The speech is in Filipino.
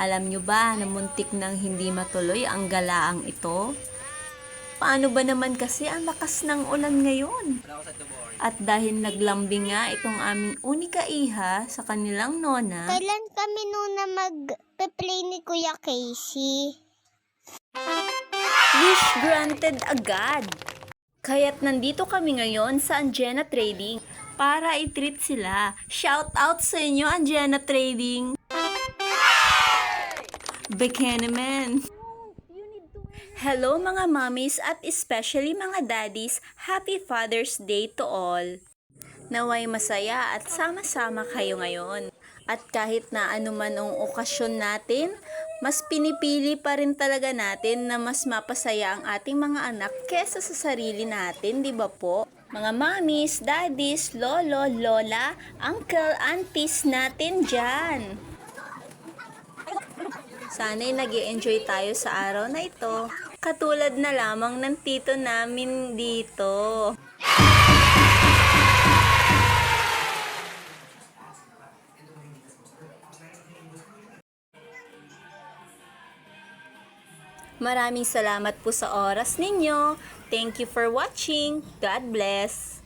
Alam nyo ba na muntik nang hindi matuloy ang galaang ito? Paano ba naman kasi ang lakas ng ulan ngayon? At dahil naglambing nga itong aming unika iha sa kanilang nona, Kailan kami nuna mag-play ni Kuya Casey? wish granted agad. Kaya't nandito kami ngayon sa Anjena Trading para i-treat sila. Shout out sa inyo, Anjena Trading! Bekenemen! Hello mga mommies at especially mga daddies, Happy Father's Day to all! Naway masaya at sama-sama kayo ngayon. At kahit na anuman ang okasyon natin, mas pinipili pa rin talaga natin na mas mapasaya ang ating mga anak kesa sa sarili natin, di ba po? Mga mommies, daddies, lolo, lola, uncle, aunties natin dyan. Sana'y nag-i-enjoy tayo sa araw na ito. Katulad na lamang ng tito namin dito. Maraming salamat po sa oras ninyo. Thank you for watching. God bless.